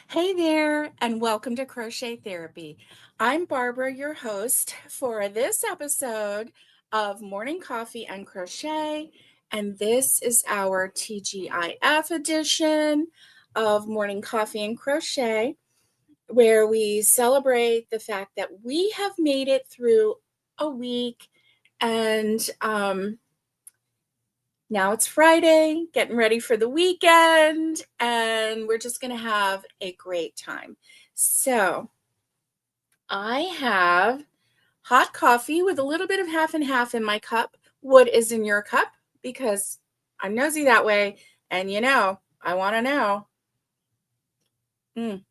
Hey there, and welcome to Crochet Therapy. I'm Barbara, your host for this episode of Morning Coffee and Crochet, and this is our TGIF edition of Morning Coffee and Crochet, where we celebrate the fact that we have made it through a week and now it's Friday, getting ready for the weekend, and we're just going to have a great time. So, I have hot coffee with a little bit of half and half in my cup. What is in your cup? Because I'm nosy that way, and I want to know. Mm.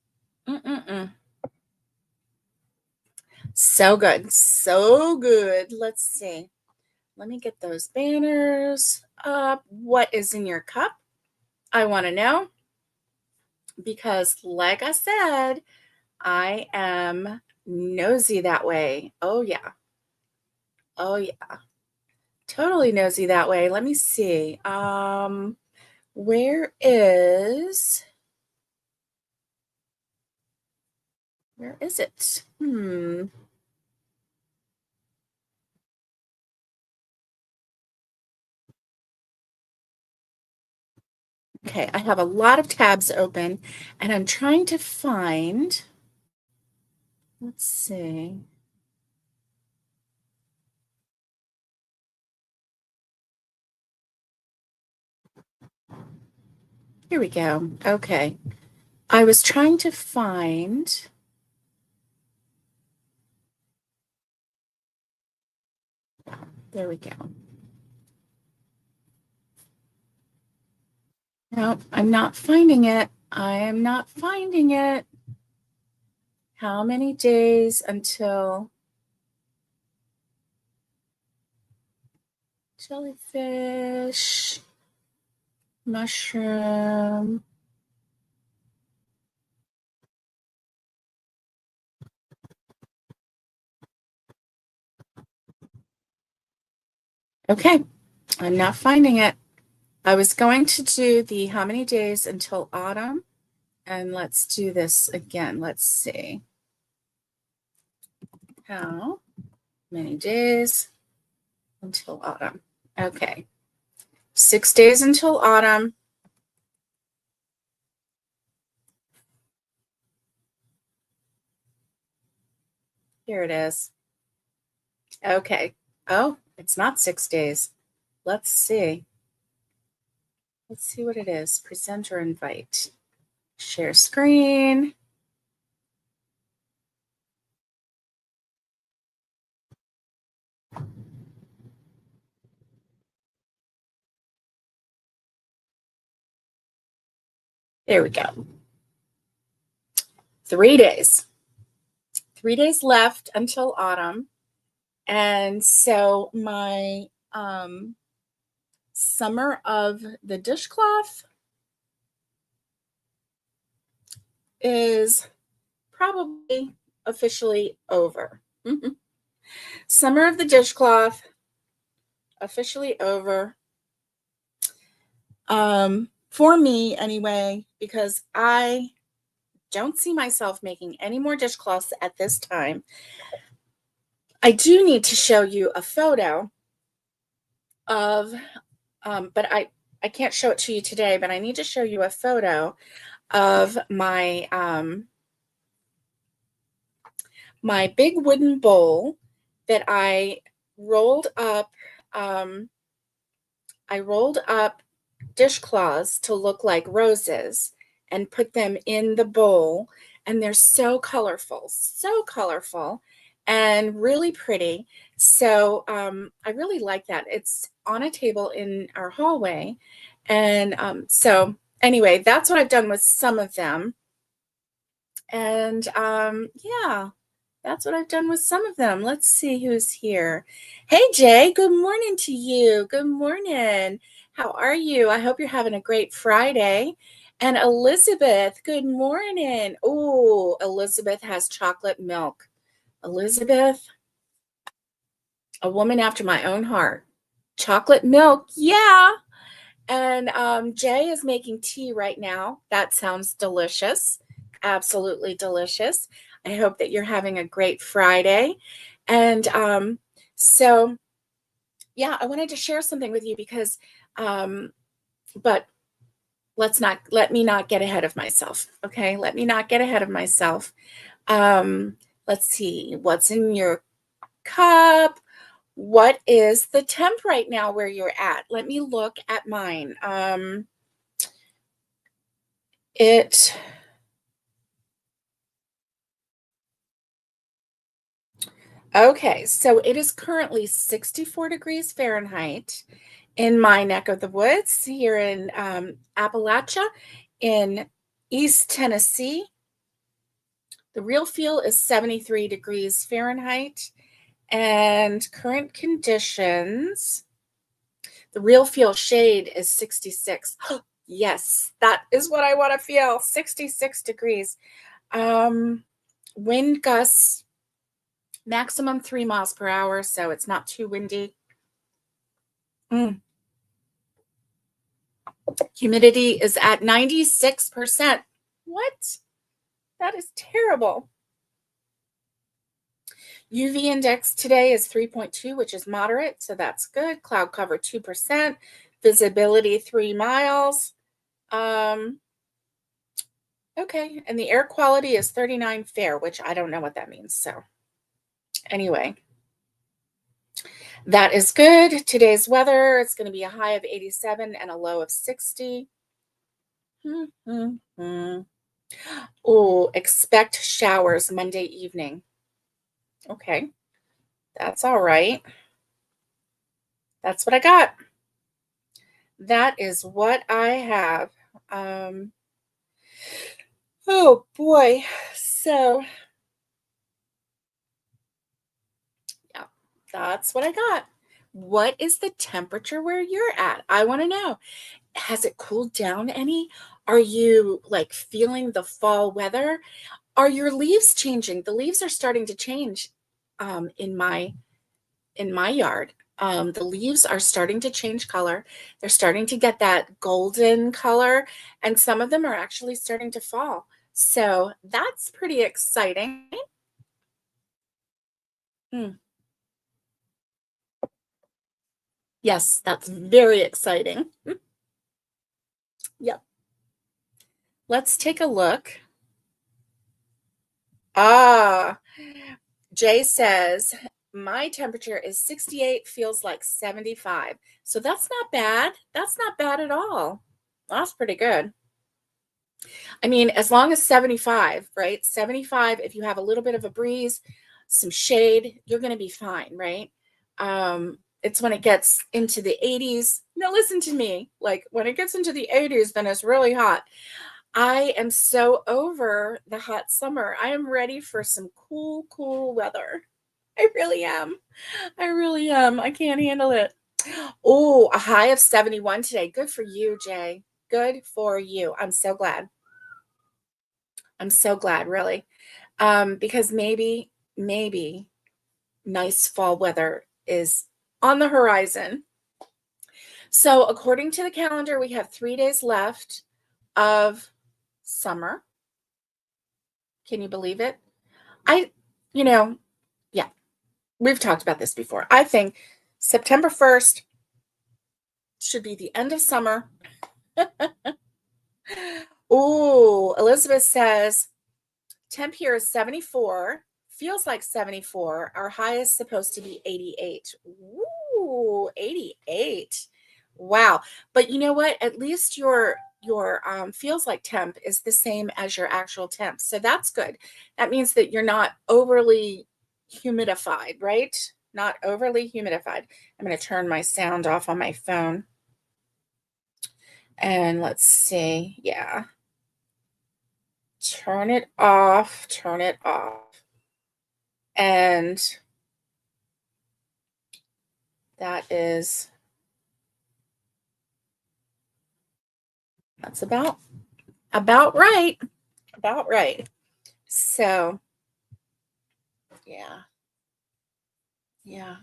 So good. So good. Let's see. Let me get those banners up. What is in your cup? I want to know. Because, like I said, I am nosy that way. Oh, yeah. Oh, yeah. Totally nosy that way. Let me see. Where is it? Okay, I have a lot of tabs open and I'm trying to find, let's see. Here we go. Okay. I was trying to find, there we go. No, I'm not finding it. I am not finding it. How many days until jellyfish, mushroom? Okay, I'm not finding it. I was going to do the how many days until autumn, and let's do this again. Let's see. How many days until autumn? Okay, 6 days until autumn. Here it is. Okay. Oh, it's not 6 days. Let's see. Let's see what it is. Present or invite. Share screen. There we go. 3 days. 3 days left until autumn. And so my summer of the dishcloth is probably officially over. Summer of the dishcloth officially over. For me anyway, because I don't see myself making any more dishcloths at this time. I do need to show you a photo of, but I can't show it to you today, but I need to show you a photo of my my big wooden bowl that I rolled up. I rolled up dishcloths to look like roses and put them in the bowl, and they're so colorful and really pretty. So I really like that. It's on a table in our hallway, and so anyway, that's what I've done with some of them. And yeah, that's what I've done with some of them. Let's see who's here. Hey, Jay, good morning to you. Good morning. How are you? I hope you're having a great Friday. And Elizabeth, good morning. Oh, Elizabeth has chocolate milk. Elizabeth, a woman after my own heart. Chocolate milk, yeah. And Jay is making tea right now. That sounds delicious. absolutely delicious. I hope that you're having a great Friday. And so, yeah, I wanted to share something with you because, but let me not get ahead of myself. Okay. Let me not get ahead of myself. Um, let's see what's in your cup. What is the temp right now where you're at? Let me look at mine. It Okay, so it is currently 64 degrees Fahrenheit in my neck of the woods here in Appalachia in East Tennessee. The real feel is 73 degrees Fahrenheit, and current conditions, the real feel shade is 66. Yes, that is what I want to feel. 66 degrees. Um, Wind gusts maximum 3 miles per hour, so it's not too windy. Humidity is at 96%. What? That is terrible. UV index today is 3.2, which is moderate, so that's good. Cloud cover 2%. Visibility 3 miles. Okay, and the air quality is 39 fair, which I don't know what that means. So anyway, that is good. Today's weather, it's going to be a high of 87 and a low of 60. Oh, expect showers Monday evening. Okay, that's all right. That's what I got. That is what I have. Um, oh boy. So, yeah, that's what I got. What is the temperature where you're at? I want to know. Has it cooled down any? Are you like feeling the fall weather? Are your leaves changing? The leaves are starting to change in my yard. The leaves are starting to change color. They're starting to get that golden color, and some of them are actually starting to fall. So that's pretty exciting. Mm, yes, that's very exciting. Yep. Let's take a look. Ah, Jay says, my temperature is 68, feels like 75. So that's not bad. That's not bad at all. That's pretty good. I mean, as long as 75, right? 75, if you have a little bit of a breeze, some shade, you're going to be fine, right? It's when it gets into the 80s. Now, listen to me. Like when it gets into the 80s, then it's really hot. I am so over the hot summer. I am ready for some cool, cool weather. I really am. I really am. I can't handle it. Oh, a high of 71 today. Good for you, Jay. Good for you. I'm so glad. I'm so glad, really. Because maybe nice fall weather is on the horizon. So, according to the calendar, we have 3 days left of summer. Can you believe it? I, you know, yeah, we've talked about this before. I think September 1st should be the end of summer. Oh, Elizabeth says temp here is 74, feels like 74. Our high is supposed to be 88. Ooh, 88. Wow. But you know what? At least your feels like temp is the same as your actual temp. So that's good. That means that you're not overly humidified, right? Not overly humidified. I'm going to turn my sound off on my phone. And let's see. Yeah. Turn it off. Turn it off. And that's about right. About right. So, yeah. Yeah.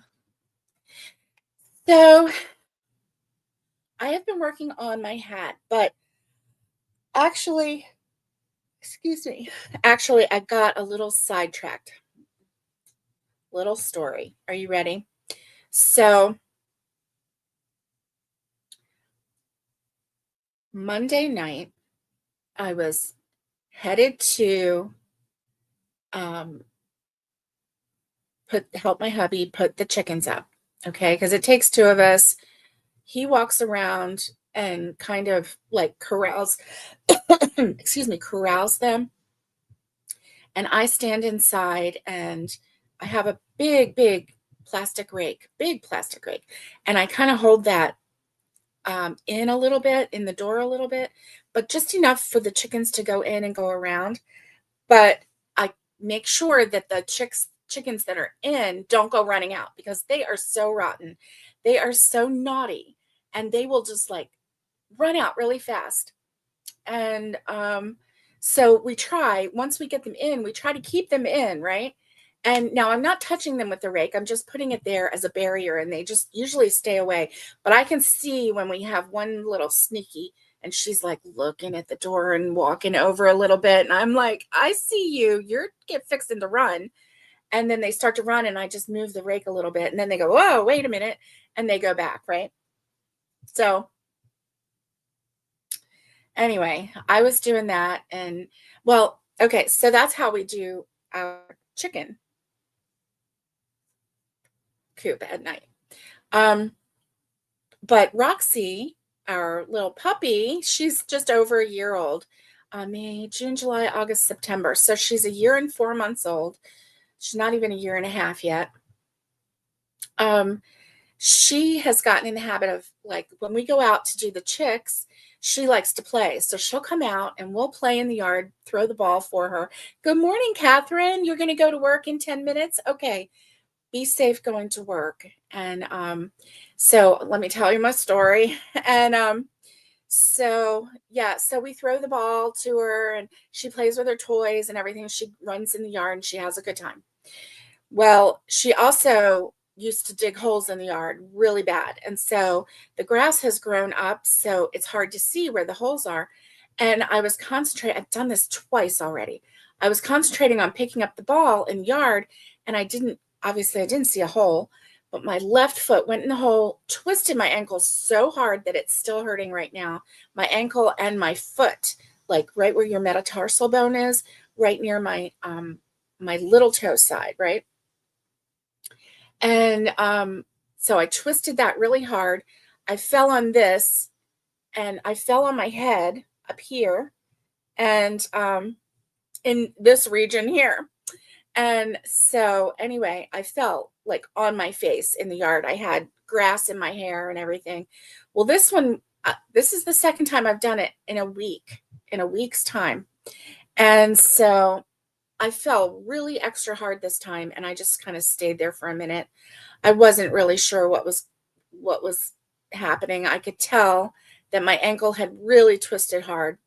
So, I have been working on my hat, but actually Excuse me. Actually, I got a little sidetracked. Little story. Are you ready? So, Monday night, I was headed to um, help my hubby put the chickens up. Okay, because it takes two of us. He walks around and kind of like corrals, excuse me, corrals them, and I stand inside and I have a big big plastic rake, and I kind of hold that in a little bit, in the door a little bit, but just enough for the chickens to go in and go around. But I make sure that the chickens that are in don't go running out because they are so rotten. They are so naughty and they will just like run out really fast. And so we try, once we get them in, we try to keep them in, right? And now I'm not touching them with the rake. I'm just putting it there as a barrier and they just usually stay away. But I can see when we have one little sneaky and she's like looking at the door and walking over a little bit. And I'm like, I see you. You're get fixing to run. And then they start to run and I just move the rake a little bit. And then they go, whoa, wait a minute. And they go back, right? So anyway, I was doing that. And well, okay, so that's how we do our chicken coop at night. But Roxy, our little puppy, she's just over a year old. May, June, July, August, September. So she's a year and 4 months old. She's not even a year and a half yet. She has gotten in the habit of like when we go out to do the chicks, she likes to play. So she'll come out and we'll play in the yard, throw the ball for her. Good morning, Catherine. You're going to go to work in 10 minutes? Okay. Be safe going to work. And so let me tell you my story. And so yeah, so we throw the ball to her and she plays with her toys and everything. She runs in the yard and she has a good time. Well, she also used to dig holes in the yard really bad. And so the grass has grown up, so it's hard to see where the holes are. And I was concentrating, I've done this twice already. I was concentrating on picking up the ball in the yard, and obviously, I didn't see a hole, but my left foot went in the hole, twisted my ankle so hard that it's still hurting right now. My ankle and my foot, like right where your metatarsal bone is, right near my little toe side, right? And so I twisted that really hard. I fell on this and I fell on my head up here and in this region here. And so anyway, I fell like on my face in the yard. I had grass in my hair and everything. Well, this is the second time I've done it in a week's time. And so I fell really extra hard this time and I just kind of stayed there for a minute. I wasn't really sure what was happening. I could tell that my ankle had really twisted hard.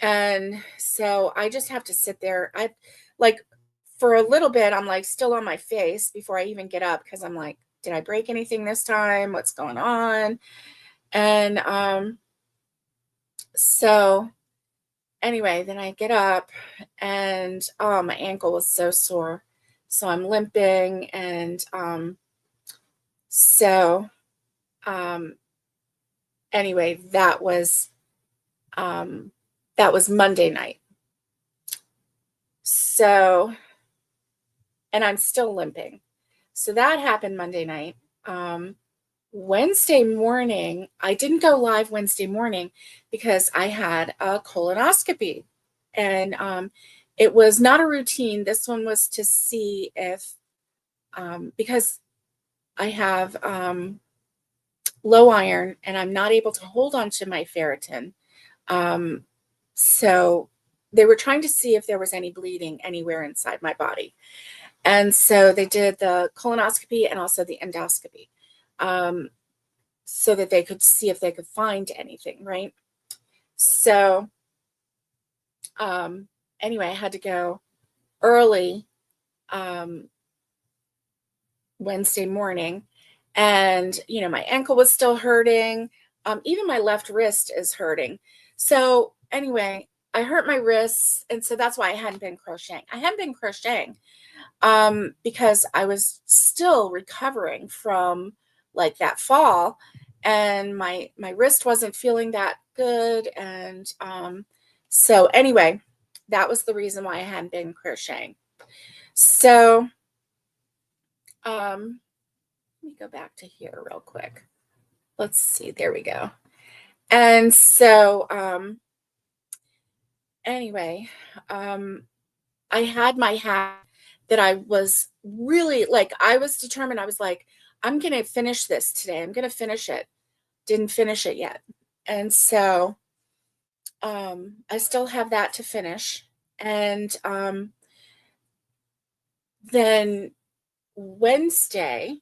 And so I just have to sit there. I like for a little bit I'm like still on my face before I even get up because I'm like, did I break anything this time? What's going on? And so anyway, then I get up and oh, my ankle was so sore. So I'm limping and so um anyway, that was Monday night. So and I'm still limping. So that happened Monday night. Wednesday morning, I didn't go live Wednesday morning because I had a colonoscopy. And it was not a routine. This one was to see if, because I have low iron and I'm not able to hold on to my ferritin. So they were trying to see if there was any bleeding anywhere inside my body. And so they did the colonoscopy and also the endoscopy so that they could see if they could find anything, right? So anyway, I had to go early Wednesday morning. And, my ankle was still hurting. Even my left wrist is hurting. So anyway, I hurt my wrists, and so that's why I hadn't been crocheting. I hadn't been crocheting because I was still recovering from like that fall, and my wrist wasn't feeling that good, and so anyway, that was the reason why I hadn't been crocheting. So let me go back to here real quick. Let's see, there we go. And so anyway, I had my hat that I was really like, I was determined. I was like, I'm going to finish this today. I'm going to finish it. Didn't finish it yet. And so I still have that to finish. And then Wednesday,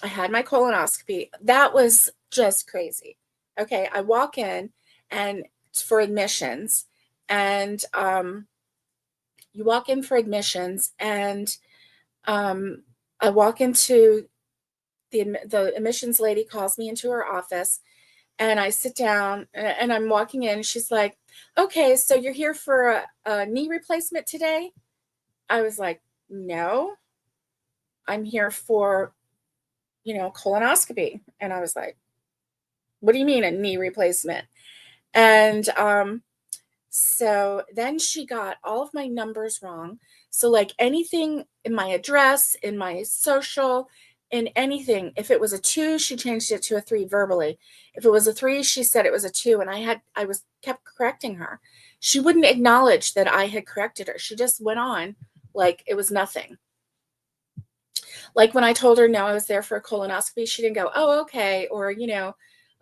I had my colonoscopy. That was just crazy. Okay. I walk in and for admissions, and you walk in for admissions, and I walk into the admissions lady calls me into her office, and I sit down, and I'm walking in. She's like, "Okay, so you're here for a knee replacement today?" I was like, "No, I'm here for, colonoscopy." And I was like, "What do you mean a knee replacement?" And so then she got all of my numbers wrong. So like anything in my address, in my social, in anything, if it was a 2, she changed it to a 3 verbally. If it was a 3, she said it was a 2, and I was kept correcting her. She wouldn't acknowledge that I had corrected her. She just went on like it was nothing. Like when I told her no, I was there for a colonoscopy, she didn't go, "Oh, okay," or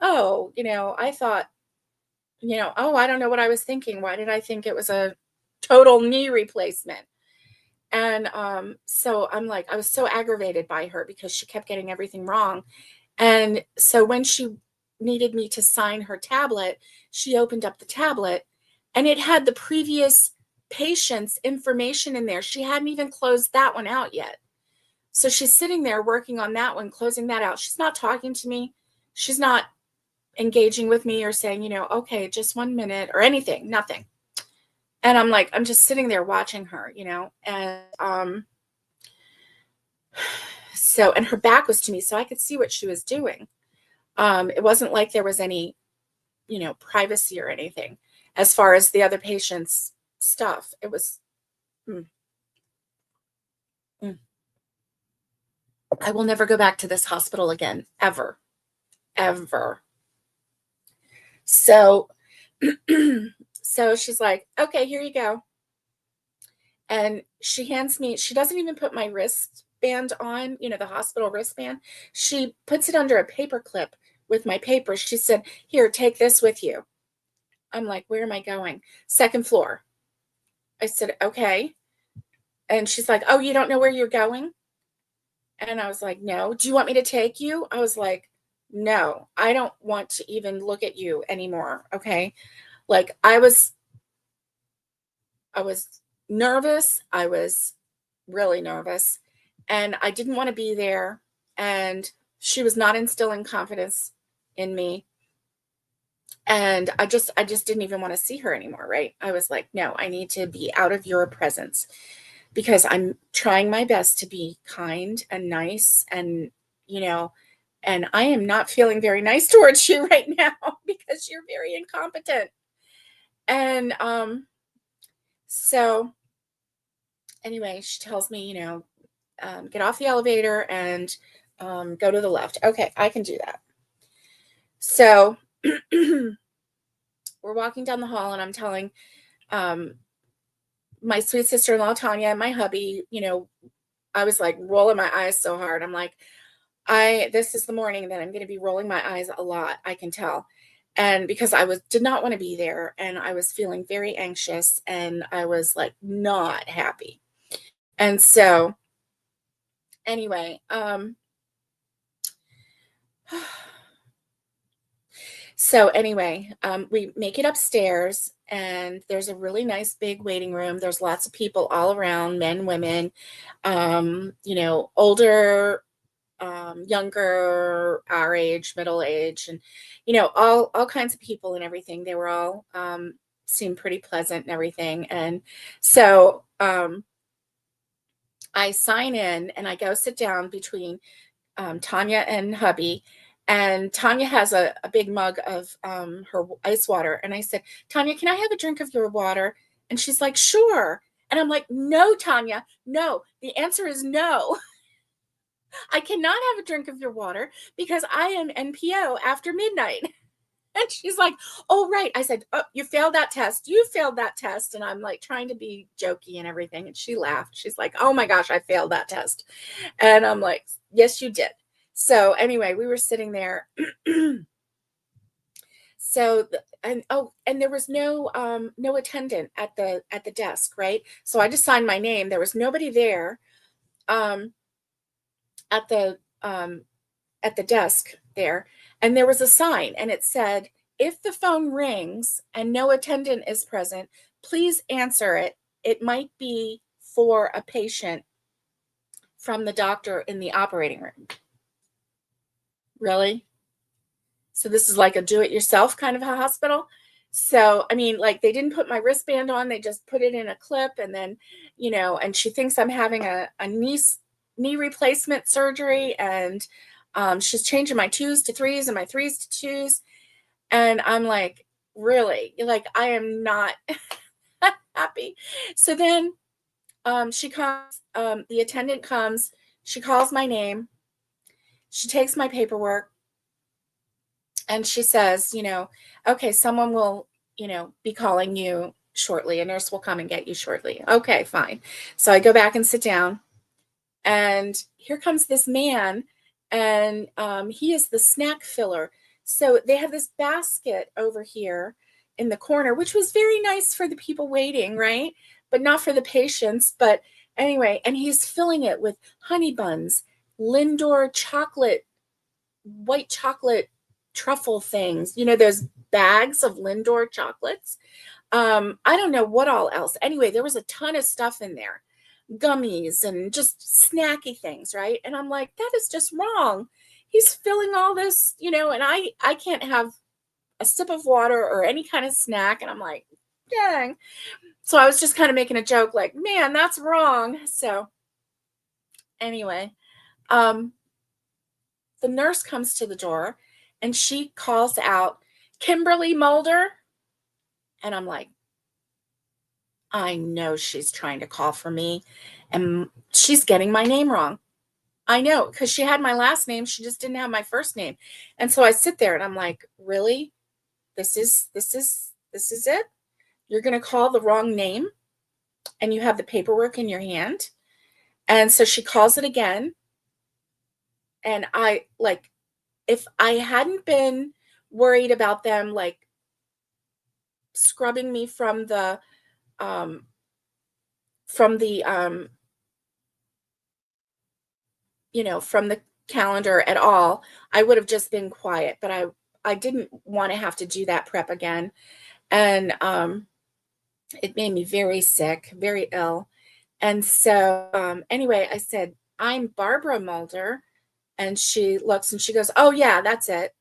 "Oh, I thought, oh, I don't know what I was thinking. Why did I think it was a total knee replacement?" And so I'm like, I was so aggravated by her because she kept getting everything wrong. And so when she needed me to sign her tablet, she opened up the tablet, and it had the previous patient's information in there. She hadn't even closed that one out yet. So she's sitting there working on that one, closing that out. She's not talking to me. She's not engaging with me or saying, "Okay, just 1 minute," or anything, nothing. And I'm like, I'm just sitting there watching her, and so, and her back was to me, so I could see what she was doing. It wasn't like there was any, privacy or anything as far as the other patient's stuff. It was, mm, mm. I will never go back to this hospital again, ever, ever. So, so she's like, "Okay, here you go." And she hands me, she doesn't even put my wristband on, the hospital wristband. She puts it under a paper clip with my papers. She said, "Here, take this with you." I'm like, "Where am I going?" "Second floor." I said, "Okay." And she's like, "Oh, you don't know where you're going?" And I was like, "No." "Do you want me to take you?" I was like, "No, I don't want to even look at you anymore." Okay. Like I was nervous. I was really nervous, and I didn't want to be there. And she was not instilling confidence in me. And I just didn't even want to see her anymore. Right. I was like, "No, I need to be out of your presence," because I'm trying my best to be kind and nice, you know, and I am not feeling very nice towards you right now because you're very incompetent. And so anyway, she tells me, get off the elevator and go to the left. Okay, I can do that. So we're walking down the hall, and I'm telling um, my sweet sister-in-law, Tanya, and my hubby, I was like rolling my eyes so hard. I'm like, this is the morning that I'm going to be rolling my eyes a lot. I can tell. And because did not want to be there, and I was feeling very anxious, and I was like not happy. And so anyway, we make it upstairs, and there's a really nice big waiting room. There's lots of people all around, men, women, older, younger, our age, middle age, and all kinds of people and everything. They were all seemed pretty pleasant and everything. And so I sign in and I go sit down between Tanya and hubby. And Tanya has a big mug of her ice water. And I said, Tanya, can I have a drink of your water? And she's like, sure. And I'm like, no, Tanya, no. The answer is no. I cannot have a drink of your water because I am NPO after midnight. And she's like, oh, right. I said, oh, you failed that test. You failed that test. And I'm like trying to be jokey and everything. And she laughed. She's like, oh my gosh, I failed that test. And I'm like, yes, you did. So anyway, we were sitting there. So and there was no attendant at the desk, right? So I just signed my name. There was nobody there um at the desk there, and there was a sign, and it said, if the phone rings and no attendant is present, please answer it. It might be for a patient from the doctor in the operating room. Really? So this is like a do-it-yourself kind of a hospital. So, I mean, like they didn't put my wristband on, they just put it in a clip, and then, and she thinks I'm having a knee replacement surgery, and she's changing my 2s to 3s and my 3s to 2s. And I'm like, really? Like, I am not happy. So then she comes, the attendant comes, she calls my name, she takes my paperwork, and she says, okay, someone will, be calling you shortly. A nurse will come and get you shortly. Okay, fine. So I go back and sit down, and here comes this man, and he is the snack filler. So they have this basket over here in the corner, which was very nice for the people waiting, right? But not for the patients. But anyway, and he's filling it with honey buns, Lindor chocolate, white chocolate truffle things, those bags of Lindor chocolates. I don't know what all else. Anyway, there was a ton of stuff in there, gummies and just snacky things, right? And I'm like, that is just wrong. He's filling all this, and I can't have a sip of water or any kind of snack. And I'm like, dang. So I was just kind of making a joke, like, man, that's wrong. So anyway, the nurse comes to the door and she calls out, Kimberly Mulder. And I'm like, I know she's trying to call for me, and she's getting my name wrong. I know, because she had my last name. She just didn't have my first name. And so I sit there and I'm like, really? This is it? You're going to call the wrong name and you have the paperwork in your hand? And so she calls it again. And I, like, if I hadn't been worried about them, like, scrubbing me from the from the from the calendar at all, I would have just been quiet. But I didn't want to have to do that prep again. And it made me very sick, very ill. And so anyway, I said, I'm Barbara Mulder. And she looks and she goes, oh yeah, that's it.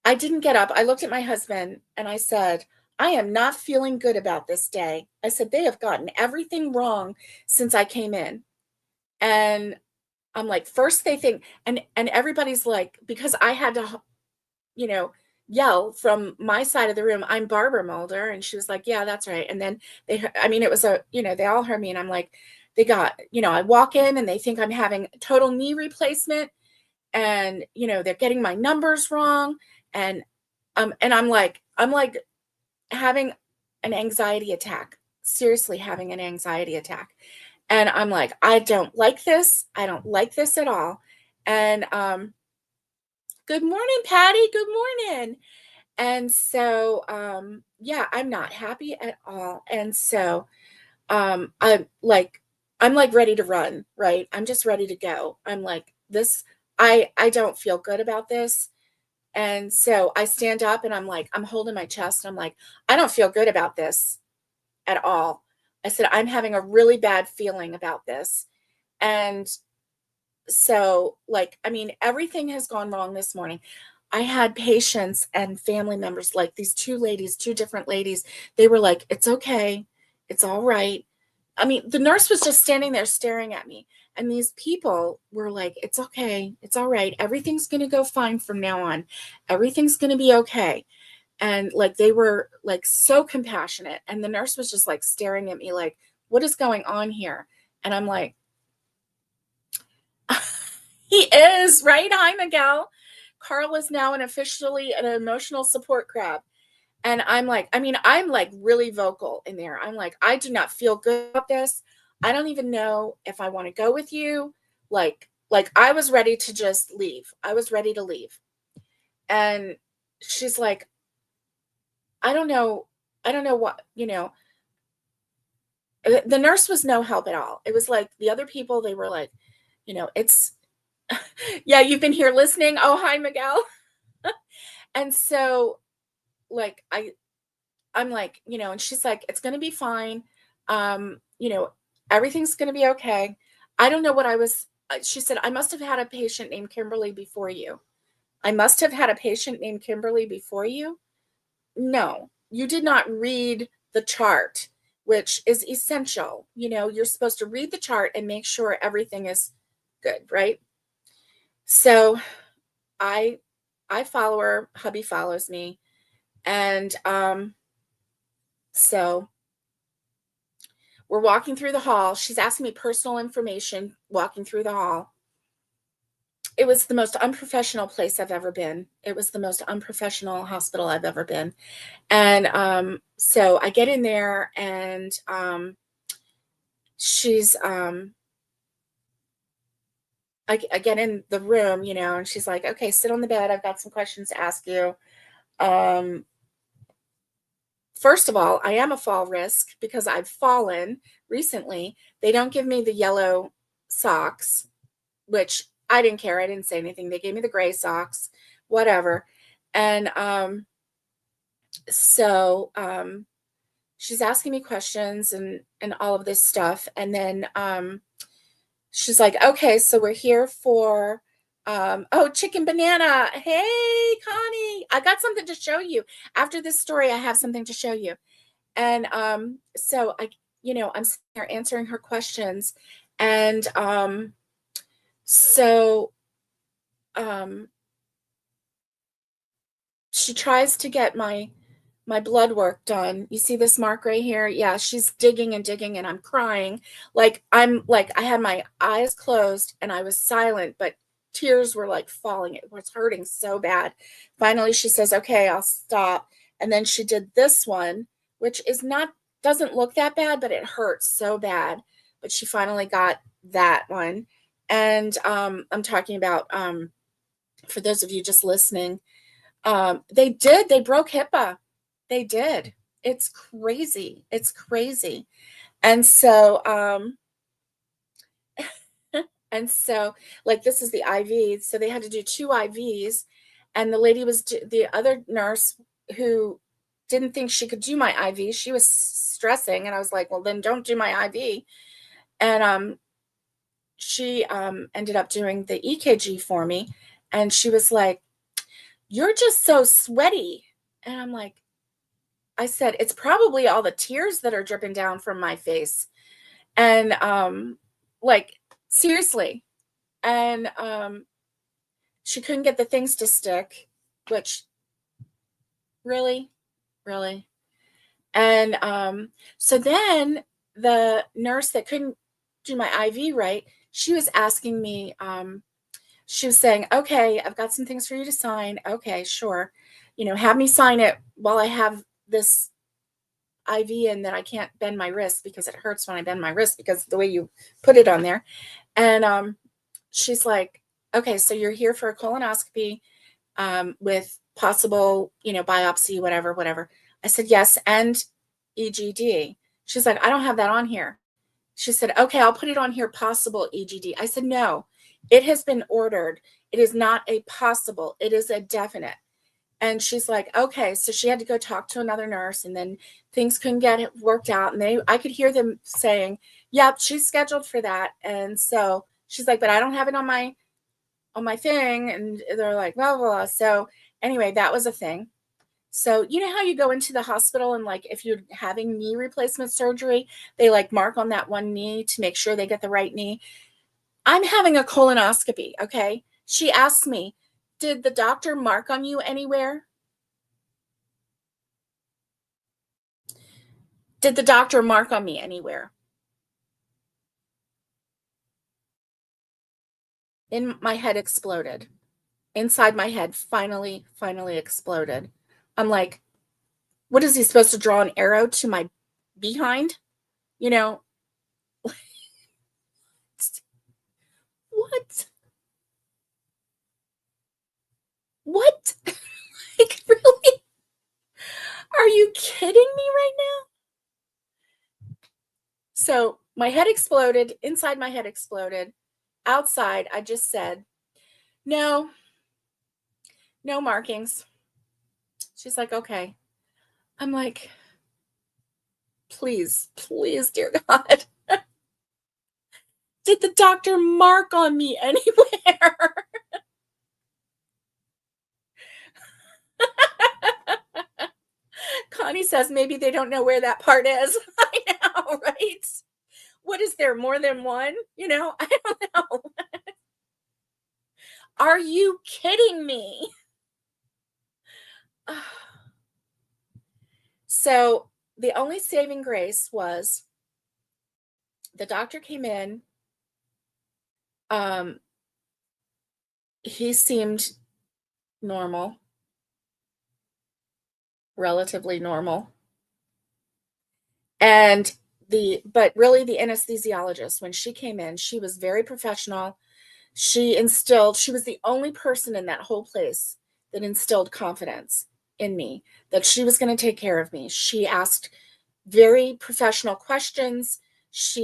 I didn't get up. I looked at my husband and I said, I am not feeling good about this day. I said, they have gotten everything wrong since I came in. And I'm like, first they think, and everybody's like, because I had to, yell from my side of the room, I'm Barbara Mulder. And she was like, yeah, that's right. And then it was they all heard me. And I'm like, they got, I walk in and they think I'm having total knee replacement, and, they're getting my numbers wrong. And I'm like having an anxiety attack, seriously having an anxiety attack. And I'm like, I don't like this. I don't like this at all. And good morning, Patty. Good morning. And so yeah, I'm not happy at all. And so I'm like ready to run, right? I'm just ready to go. I'm like, this, I don't feel good about this. And so I stand up and I'm like, I'm holding my chest. I'm like, I don't feel good about this at all. I said, I'm having a really bad feeling about this. And so, like, everything has gone wrong this morning. I had patients and family members, like these two different ladies. They were like, "It's okay. It's all right." I mean, the nurse was just standing there staring at me. And these people were like, "It's okay. It's all right. Everything's going to go fine from now on. Everything's going to be okay." And like they were like so compassionate. And the nurse was just like staring at me like, "What is going on here?" And I'm like, he is, right? Hi, Miguel. Carl is now officially an emotional support crab. And I'm like, I mean, I'm like really vocal in there. I'm like, I do not feel good about this. I don't even know if I want to go with you. Like I was ready to just leave. I was ready to leave. And she's like, I don't know. I don't know what, the nurse was no help at all. It was like the other people, they were like, it's, yeah, you've been here listening. Oh, hi, Miguel. And so like I'm like, and she's like, "It's going to be fine. Um, you know, everything's going to be okay." I don't know what I was, she said, "I must have had a patient named Kimberly before you." I must have had a patient named Kimberly before you. No, you did not read the chart, which is essential. You're supposed to read the chart and make sure everything is good, right? So I I follow her, hubby follows me, and so we're walking through the hall. She's asking me personal information walking through the hall. It was the most unprofessional place I've ever been. It was the most unprofessional hospital I've ever been. And so I get in there and she's I get in the room, and she's like, "Okay, sit on the bed. I've got some questions to ask you." Um First of all, I am a fall risk because I've fallen recently. They don't give me the yellow socks, which I didn't care. I didn't say anything. They gave me the gray socks, whatever. And so she's asking me questions and all of this stuff. And then she's like, "Okay, so we're here for oh, Chicken Banana. Hey, Connie, I got something to show you. After this story, I have something to show you." And so I'm sitting there answering her questions. And so um, she tries to get my blood work done. You see this mark right here? Yeah, she's digging and digging, and I'm crying. I had my eyes closed and I was silent, but tears were like falling. It was hurting so bad. Finally, she says, "Okay, I'll stop." And then she did this one, which doesn't look that bad, but it hurts so bad. But she finally got that one. And I'm talking about, for those of you just listening, they broke HIPAA. They did. It's crazy. It's crazy. And so, and so like this is the IV. So they had to do 2 IVs. And the other nurse who didn't think she could do my IV, she was stressing. And I was like, "Well, then don't do my IV." And she ended up doing the EKG for me. And she was like, "You're just so sweaty." And I'm like, I said, "It's probably all the tears that are dripping down from my face." And like seriously. And she couldn't get the things to stick, which really, really. And so then the nurse that couldn't do my IV right, she was asking me, she was saying, "Okay, I've got some things for you to sign." "Okay, sure." Have me sign it while I have this IV in that I can't bend my wrist because it hurts when I bend my wrist because the way you put it on there. And she's like, "Okay, so you're here for a colonoscopy with possible, biopsy, whatever, whatever." I said, "Yes, and EGD." She's like, "I don't have that on here." She said, "Okay, I'll put it on here, possible EGD." I said, "No, it has been ordered. It is not a possible, it is a definite." And she's like, "Okay." So she had to go talk to another nurse, and then things couldn't get it worked out. And I could hear them saying, "Yep, she's scheduled for that." And so she's like, "But I don't have it on on my thing, and they're like, blah, blah, blah. So anyway, that was a thing. So you know how you go into the hospital and like if you're having knee replacement surgery, they like mark on that one knee to make sure they get the right knee. I'm having a colonoscopy, okay? She asked me, did the doctor mark on you anywhere? Did the doctor mark on me anywhere? And my head exploded. Inside my head finally exploded. I'm like, what is he supposed to draw an arrow to my behind? You know, what? What? Like, really? Are you kidding me right now? So my head exploded. Inside my head exploded. Outside, I just said, no, no markings. She's like, okay. I'm like, please, dear God. Did the doctor mark on me anywhere? Connie says maybe they don't know where that part is. I know, right? What is there, more than one? I don't know. Are you kidding me? So the only saving grace was the doctor came in. He seemed normal, relatively normal. And but really the anesthesiologist, when she came in, she was very professional. She was the only person in that whole place that instilled confidence in me that she was going to take care of me. She asked very professional questions.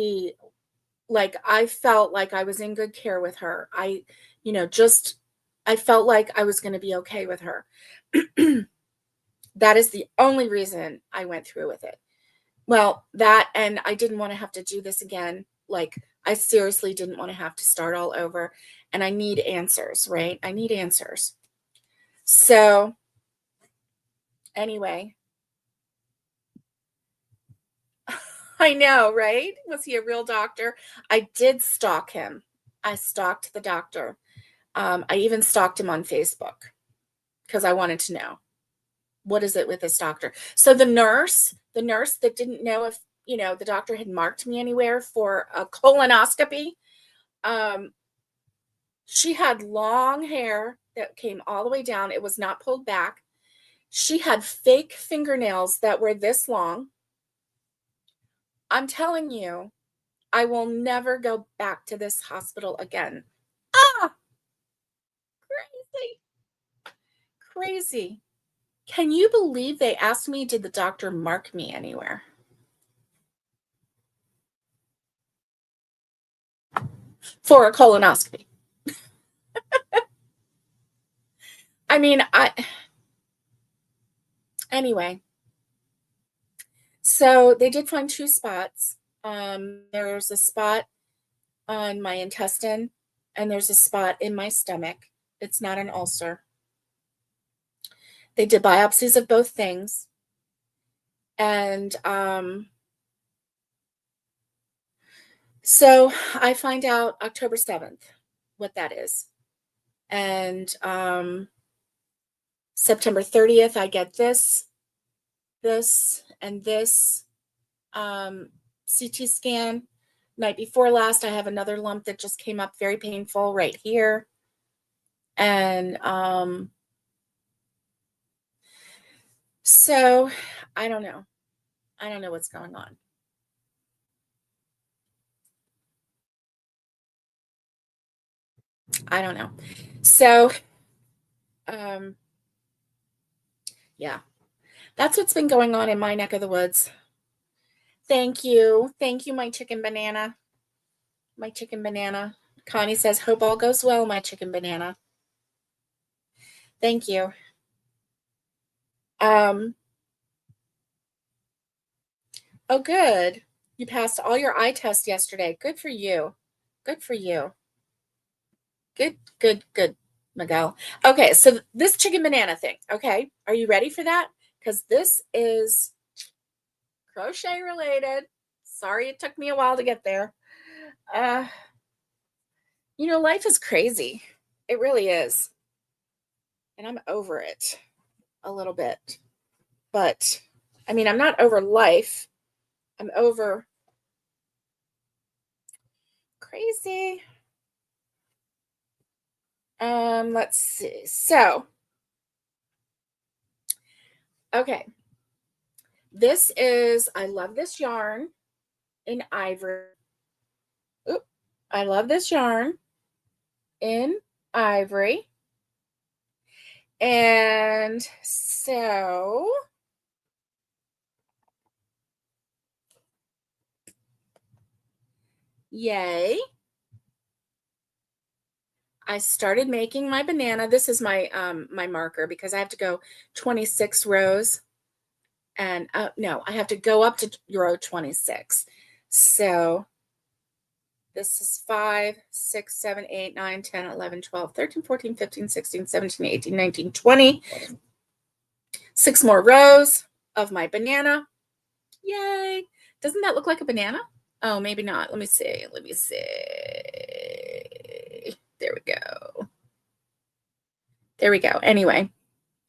I felt like I was in good care with her. I felt like I was going to be okay with her. That is the only reason I went through with it. Well, that, and I didn't want to have to do this again. Like, I seriously didn't want to have to start all over. And I need answers, right? I need answers. So, anyway, I know, right? Was he a real doctor? I did stalk him. I stalked the doctor. I even stalked him on Facebook because I wanted to know, what is it with this doctor? So the nurse that didn't know if, the doctor had marked me anywhere for a colonoscopy, she had long hair that came all the way down. It was not pulled back. She had fake fingernails that were this long. I'm telling you, I will never go back to this hospital again. Ah, crazy, crazy. Can you believe they asked me, did the doctor mark me anywhere? For a colonoscopy. I mean, anyway. So they did find 2 spots. There's a spot on my intestine and there's a spot in my stomach. It's not an ulcer. They did biopsies of both things. And so I find out October 7th what that is. And September 30th, I get this, and this CT scan. Night before last, I have another lump that just came up, very painful right here. And so I don't know. I don't know what's going on. I don't know. So, yeah, that's what's been going on in my neck of the woods. Thank you. Thank you, my chicken banana. My chicken banana. Connie says, hope all goes well, my chicken banana. Thank you. Oh, good. You passed all your eye tests yesterday. Good for you. Good for you. Good, good, good, Miguel. Okay, so this chicken banana thing, okay? Are you ready for that? Because this is crochet related. Sorry it took me a while to get there. Uh, life is crazy. It really is. And I'm over it a little bit. But I mean, I'm not over life. I'm over crazy. Let's see. So, okay. This is, I love this yarn in ivory. Oop, I love this yarn in ivory. And so, yay. I started making my banana. This is my my marker because I have to go 26 rows. And no, I have to go up to row 26. So this is 5, 6, 7, 8, 9, 10, 11, 12, 13, 14, 15, 16, 17, 18, 19, 20. 6 more rows of my banana. Yay. Doesn't that look like a banana? Oh, maybe not. Let me see. Let me see. There we go. There we go. Anyway,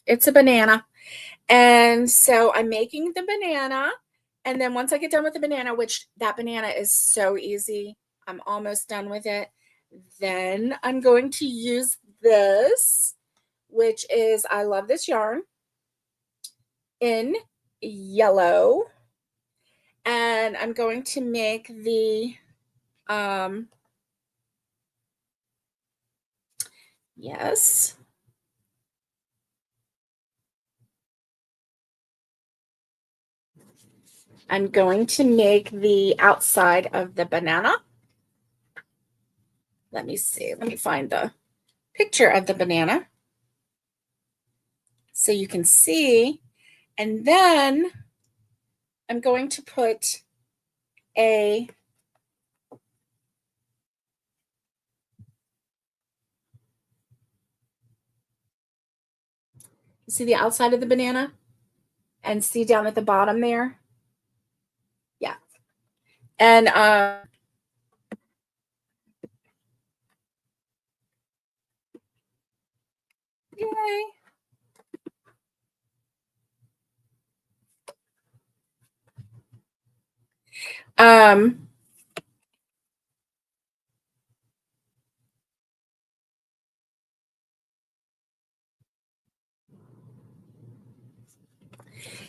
it's a banana. And so I'm making the banana. And then once I get done with the banana, which that banana is so easy, I'm almost done with it. Then I'm going to use this, which is, I love this yarn in yellow. And I'm going to make the, yes. I'm going to make the outside of the banana. Let me see. Let me find the picture of the banana so you can see. And then I'm going to put a see the outside of the banana and see down at the bottom there. Yeah. And yay. Um,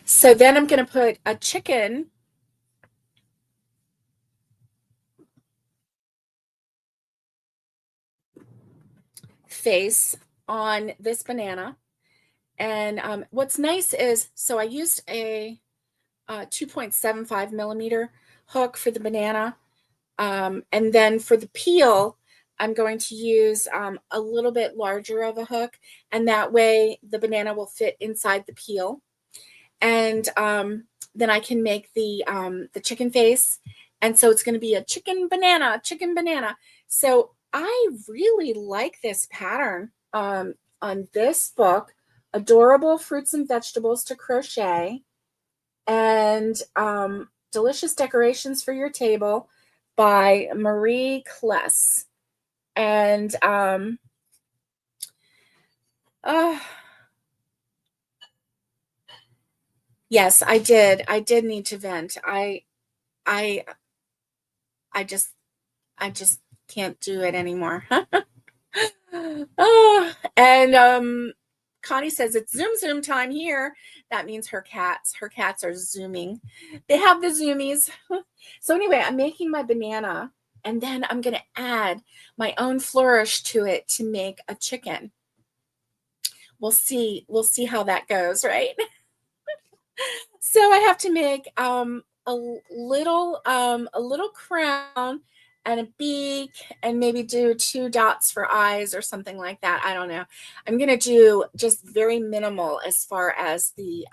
so then I'm going to put a chicken face on this banana. And what's nice is, so I used a 2.75 millimeter hook for the banana. And then for the peel, I'm going to use a little bit larger of a hook, and that way the banana will fit inside the peel. And then I can make the chicken face, and so it's going to be a chicken banana. So I really like this pattern on this book, Adorable Fruits and Vegetables to Crochet, and Delicious Decorations for Your Table by Marie Kless. And yes, I did. I did need to vent. I just can't do it anymore. Oh, and Connie says it's zoom time here. That means her cats are zooming. They have the zoomies. So anyway, I'm making my banana, and then I'm going to add my own flourish to it to make a chicken. We'll see how that goes, right? So I have to make a little crown and a beak, and maybe do 2 dots for eyes or something like that. I don't know. I'm gonna do just very minimal as far as the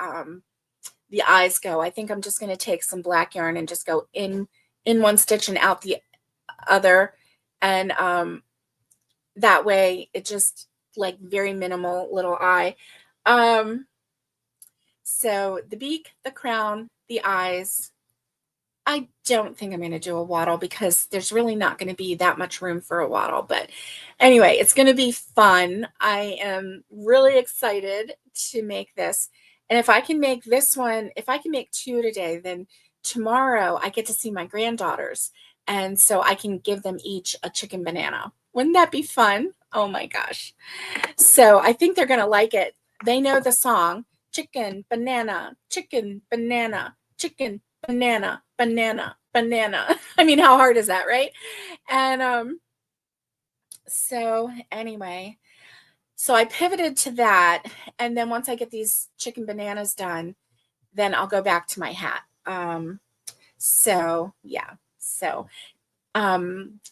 eyes go. I think I'm just gonna take some black yarn and just go in one stitch and out the other, and that way it just like very minimal little eye. So the beak, the crown, the eyes. I don't think I'm going to do a waddle because there's really not going to be that much room for a waddle. But anyway, it's going to be fun. I am really excited to make this. And if I can make this one, if I can make 2 today, then tomorrow I get to see my granddaughters. And so I can give them each a chicken banana. Wouldn't that be fun? Oh my gosh. So I think they're going to like it. They know the song, chicken, banana, chicken, banana, chicken, banana, banana, banana. I mean, how hard is that, right? And so anyway, so I pivoted to that. And then once I get these chicken bananas done, then I'll go back to my hat. So yeah. So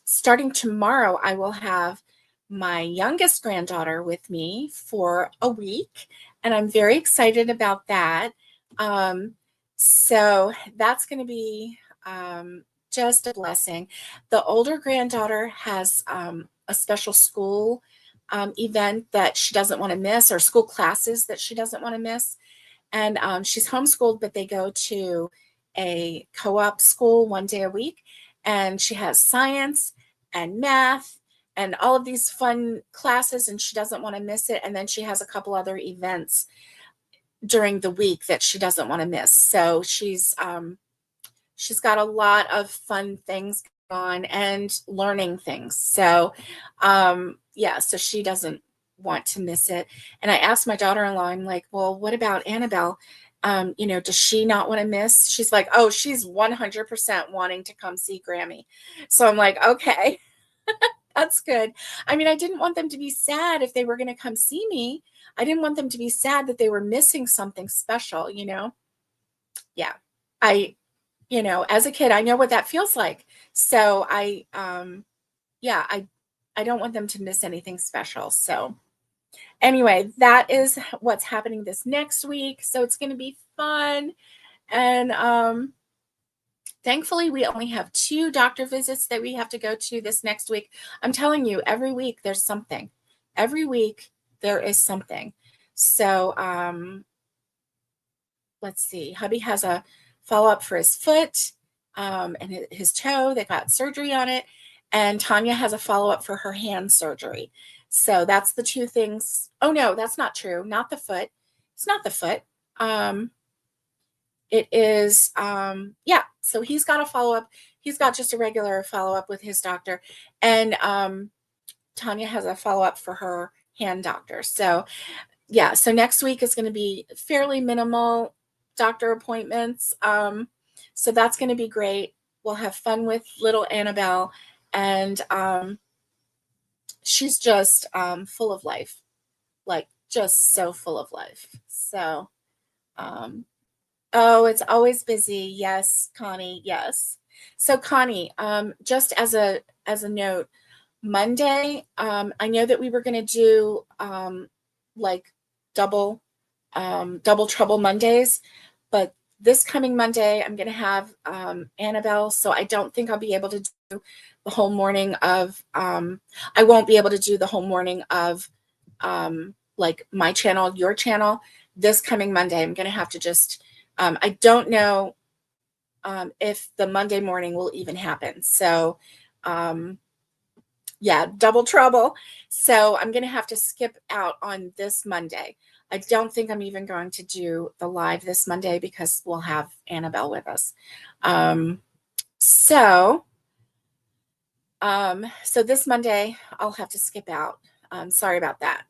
starting tomorrow, I will have my youngest granddaughter with me for a week, and I'm very excited about that. So that's going to be just a blessing. The older granddaughter has a special school event that she doesn't want to miss, or school classes that she doesn't want to miss. And she's homeschooled, but they go to a co-op school 1 day a week. And she has science and math and all of these fun classes, and she doesn't want to miss it. And then she has a couple other events during the week that she doesn't want to miss. So she's got a lot of fun things on and learning things. So yeah, so she doesn't want to miss it. And I asked my daughter-in-law, I'm like, well, what about Annabelle? Does she not want to miss? She's like, oh, she's 100% wanting to come see Grammy. So I'm like, okay, that's good. I mean, I didn't want them to be sad if they were going to come see me. I didn't want them to be sad that they were missing something special, Yeah. As a kid, I know what that feels like. So yeah, I don't want them to miss anything special. So anyway, that is what's happening this next week. So it's going to be fun. And thankfully, we only have 2 doctor visits that we have to go to this next week. I'm telling you, every week there's something. Every week there is something. So let's see. Hubby has a follow-up for his foot and his toe. They got surgery on it. And Tanya has a follow-up for her hand surgery. So that's the 2 things. Oh, no, that's not true. Not the foot. It's not the foot. It is, yeah. So he's got a follow-up. He's got just a regular follow-up with his doctor. And Tanya has a follow-up for her hand doctor. So yeah, so next week is going to be fairly minimal doctor appointments. So that's going to be great. We'll have fun with little Annabelle. And she's just full of life, like just so full of life. So, oh, it's always busy. Yes, Connie. Yes. So Connie, just as a note, Monday, I know that we were going to do like double trouble Mondays, but this coming Monday, I'm going to have Annabelle. So I don't think I'll be able to do the whole morning of, I won't be able to do the whole morning of like my channel, your channel. This coming Monday, I'm going to have to just, I don't know if the Monday morning will even happen. So yeah, double trouble. So I'm going to have to skip out on this Monday. I don't think I'm even going to do the live this Monday because we'll have Annabelle with us. So this Monday I'll have to skip out. Sorry about that.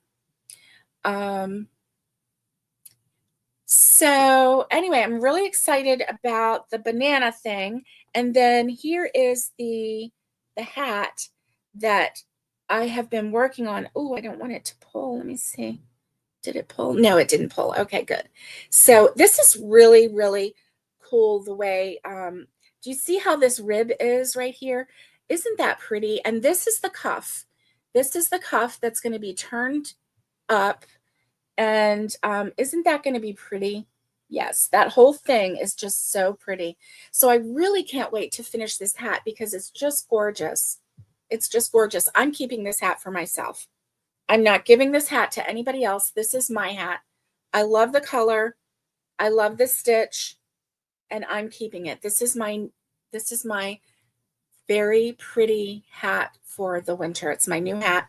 So anyway, I'm really excited about the banana thing. And then here is the hat that I have been working on. Oh, I don't want it to pull. Let me see. Did it pull? No, it didn't pull. Okay, good. So this is really, really cool the way, do you see how this rib is right here? Isn't that pretty? And this is the cuff. This is the cuff that's going to be turned up. And isn't that going to be pretty? Yes, that whole thing is just so pretty. So I really can't wait to finish this hat because it's just gorgeous. It's just gorgeous. I'm keeping this hat for myself. I'm not giving this hat to anybody else. This is my hat. I love the color. I love the stitch, and I'm keeping it. This is my very pretty hat for the winter. It's my new hat.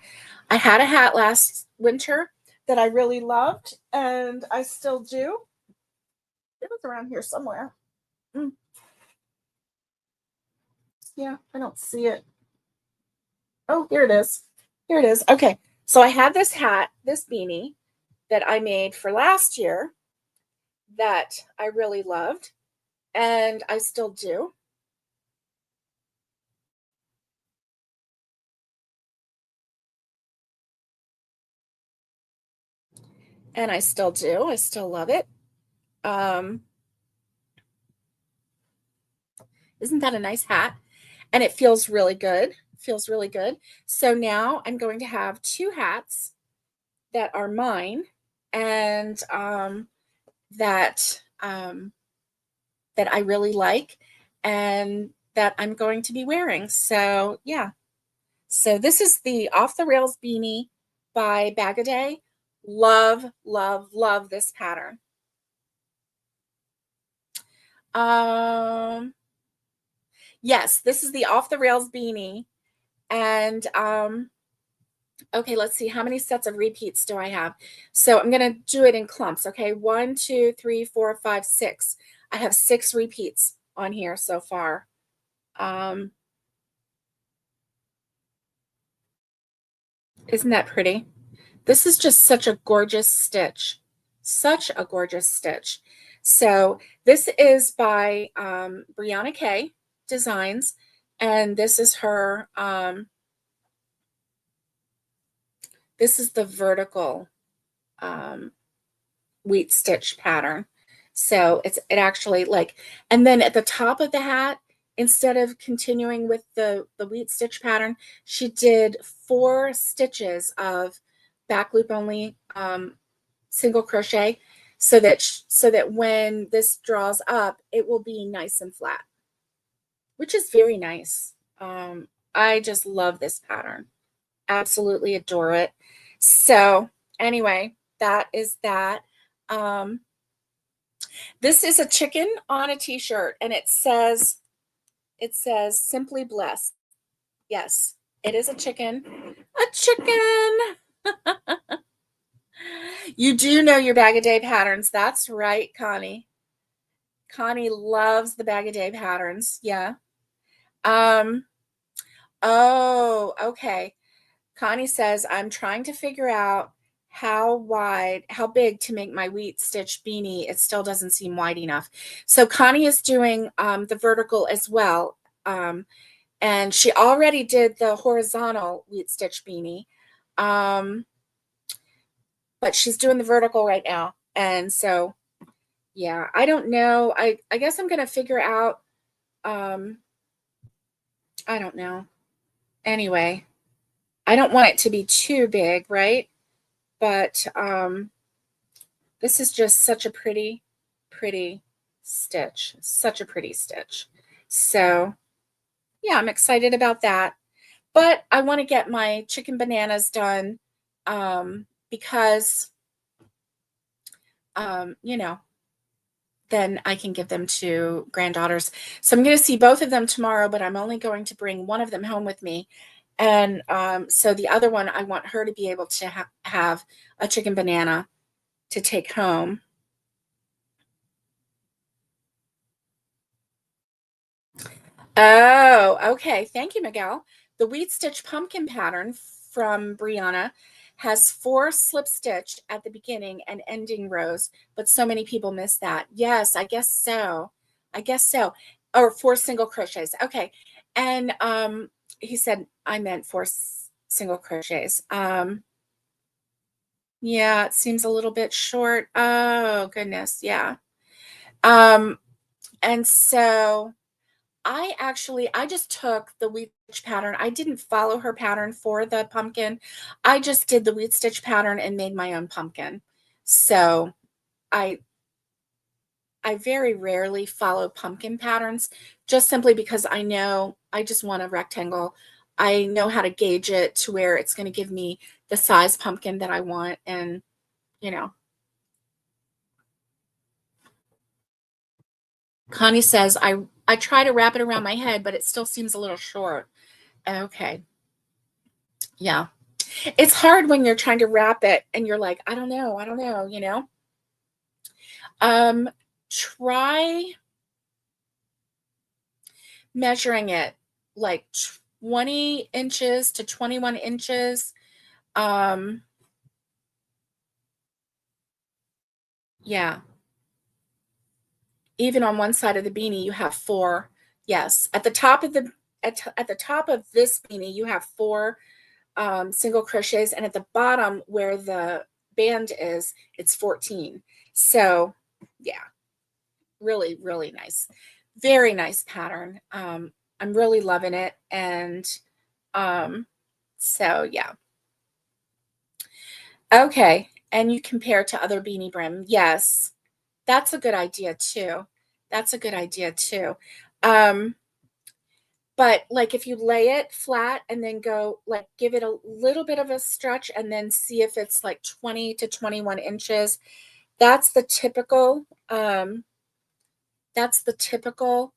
I had a hat last winter that I really loved, and I still do. It was around here somewhere. Yeah, I don't see it. Oh, here it is. Here it is. Okay. So I had this hat, this beanie that I made for last year that I really loved, and I still do. And I still do. I still love it. Isn't that a nice hat? And it feels really good. Feels really good. So now I'm going to have two hats that are mine, and that I really like, and that I'm going to be wearing. So yeah. So this is the Off the Rails beanie by Bag a Day. Love, love, love this pattern. Yes, this is the Off the Rails beanie. And okay, let's see. How many sets of repeats do I have? So I'm going to do it in clumps. Okay, 1, 2, 3, 4, 5, 6. I have 6 repeats on here so far. Isn't that pretty? This is just such a gorgeous stitch. Such a gorgeous stitch. So this is by Brianna K Designs, and this is her, this is the vertical wheat stitch pattern. So it actually like, and then at the top of the hat, instead of continuing with the wheat stitch pattern, she did 4 stitches of back loop only single crochet, so that when this draws up, it will be nice and flat, which is very nice. I just love this pattern. Absolutely adore it. So anyway, that is that. This is a chicken on a t-shirt, and it says simply blessed. Yes, it is a chicken. A chicken. You do know your Bag a Day patterns. That's right, Connie. Connie loves the Bag a Day patterns. Yeah. Oh, okay. Connie says, I'm trying to figure out how big to make my wheat stitch beanie. It still doesn't seem wide enough. So Connie is doing the vertical as well. And she already did the horizontal wheat stitch beanie. But she's doing the vertical right now. And so, yeah, I don't know. I guess I'm going to figure out, I don't know. Anyway, I don't want it to be too big, right? But this is just such a pretty, pretty stitch. Such a pretty stitch. So, yeah, I'm excited about that. But I want to get my chicken bananas done because, you know, then I can give them to granddaughters. So I'm going to see both of them tomorrow, but I'm only going to bring one of them home with me. And so the other one, I want her to be able to have a chicken banana to take home. Oh, okay. Thank you, Miguel. The wheat stitch pumpkin pattern from Brianna has 4 slip stitch at the beginning and ending rows, but so many people miss that. Yes, I guess so. I guess so. Or 4 single crochets. Okay. And he said I meant 4 single crochets. Yeah, it seems a little bit short. Oh, goodness. Yeah. And so I just took the wheat stitch pattern. I didn't follow her pattern for the pumpkin. I just did the wheat stitch pattern and made my own pumpkin. So I very rarely follow pumpkin patterns, just simply because I know I just want a rectangle I know how to gauge it to where it's going to give me the size pumpkin that I want. And, you know, Connie says, I try to wrap it around my head, but it still seems a little short. Okay. Yeah. It's hard when you're trying to wrap it and you're like, I don't know, you know? Try measuring it like 20 inches to 21 inches. Yeah. Even on one side of the beanie, you have 4. Yes. At the top of the top of this beanie, you have 4 single crochets, and at the bottom where the band is, it's 14. So yeah, really, really nice. Very nice pattern. I'm really loving it. And so yeah. Okay. And you compare to other beanie brim. Yes. That's a good idea too. That's a good idea too. But like if you lay it flat and then go like give it a little bit of a stretch and then see if it's like 20 to 21 inches, that's the typical that's the typical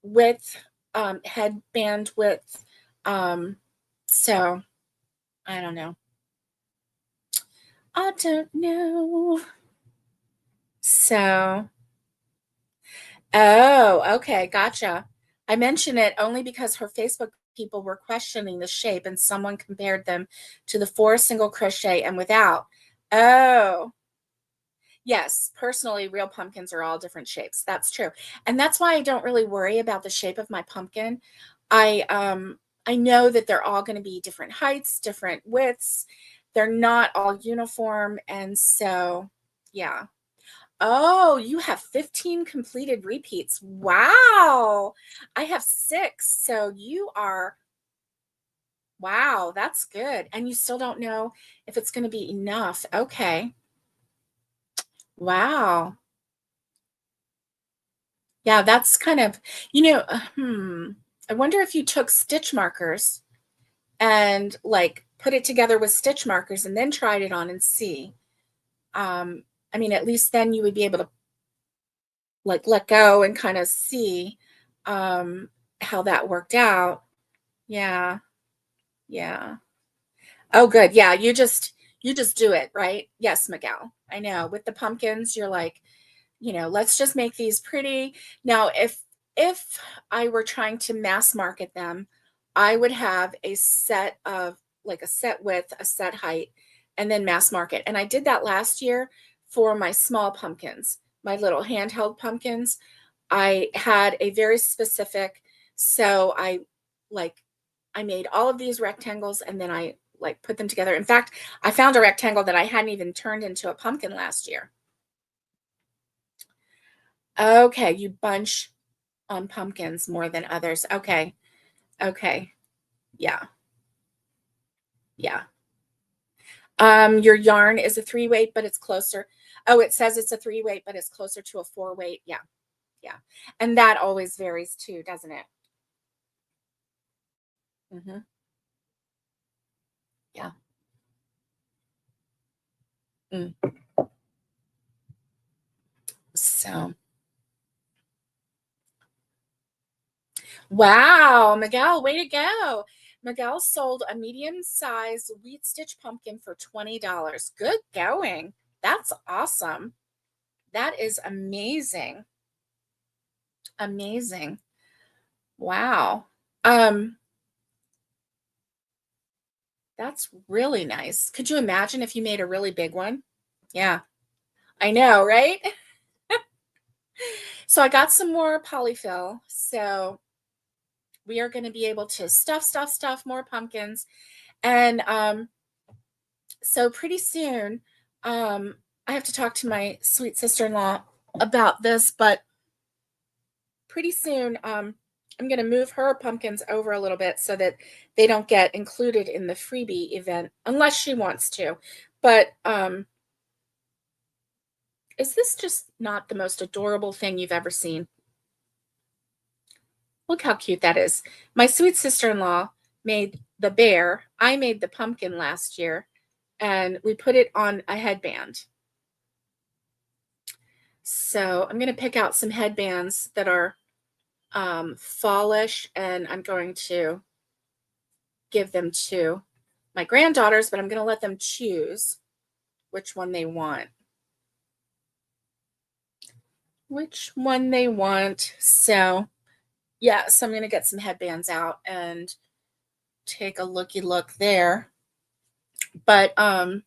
width, headband width. So I don't know. I don't know. So oh, okay, gotcha. I mention it only because her Facebook people were questioning the shape and someone compared them to the 4 single crochet and without. Oh, yes. Personally, real pumpkins are all different shapes. That's true. And that's why I don't really worry about the shape of my pumpkin. I know that they're all going to be different heights, different widths. They're not all uniform. And so, yeah. Oh, you have 15 completed repeats. Wow. I have 6. So you are, wow, that's good. And you still don't know if it's going to be enough. Okay. Wow. Yeah, that's kind of, I wonder if you took stitch markers and like put it together with stitch markers and then tried it on and see. I mean, at least then you would be able to like let go and kind of see how that worked out. Yeah. Yeah. Oh, good. Yeah, you just do it, right? Yes, Miguel. I know. With the pumpkins, you're like, let's just make these pretty. Now, if I were trying to mass market them, I would have a set of like a set width, a set height, and then mass market. And I did that last year for my small pumpkins, my little handheld pumpkins. I had a very specific, so like I made all of these rectangles and then I like put them together. In fact, I found a rectangle that I hadn't even turned into a pumpkin last year. Okay, you bunch on pumpkins more than others. Okay. Okay. Yeah. Yeah. Your yarn is a 3 weight, but it's closer. Oh, it says it's a 3 weight, but it's closer to a 4 weight. Yeah. Yeah. And that always varies too, doesn't it? Hmm. Yeah. Mm. So, wow, Miguel, way to go. Miguel sold a medium-sized wheat stitch pumpkin for $20. Good going. That's awesome. That is amazing. Amazing. Wow. Um, that's really nice. Could you imagine if you made a really big one? Yeah, I know, right? So I got some more polyfill. So we are going to be able to stuff more pumpkins. And so pretty soon, I have to talk to my sweet sister-in-law about this, but pretty soon, I'm going to move her pumpkins over a little bit so that they don't get included in the freebie event unless she wants to. But is this just not the most adorable thing you've ever seen? Look how cute that is. My sweet sister-in-law made the bear. I made the pumpkin last year, and we put it on a headband. So I'm going to pick out some headbands that are fallish, and I'm going to give them to my granddaughters, but I'm going to let them choose which one they want. So yeah, so I'm going to get some headbands out and take a looky look there. But that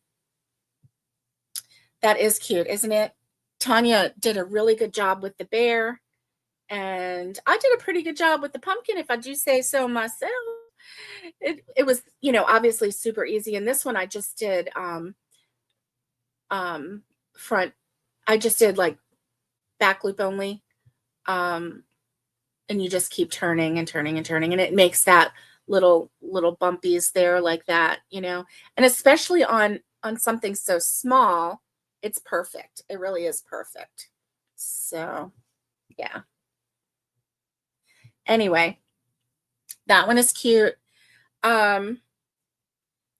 is cute, isn't it? Tanya did a really good job with the bear, and I did a pretty good job with the pumpkin, if I do say so myself. It was, obviously super easy. And this one I just did front. I just did like back loop only. And you just keep turning and turning and turning, and it makes that little bumpies there like that, and especially on something so small, it's perfect. It really is perfect. So yeah. Anyway, that one is cute. Yeah,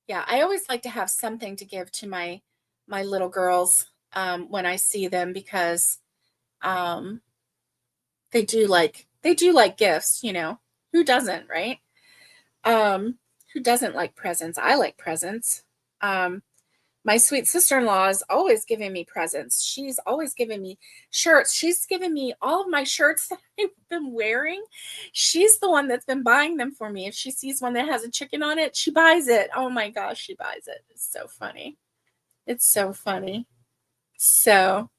I always like to have something to give to my little girls when I see them, because they do like gifts, Who doesn't, right? Who doesn't like presents? I like presents. My sweet sister-in-law is always giving me presents. She's always giving me shirts. She's given me all of my shirts that I've been wearing. She's the one that's been buying them for me. If she sees one that has a chicken on it, she buys it. Oh my gosh, she buys it. It's so funny. It's so funny. So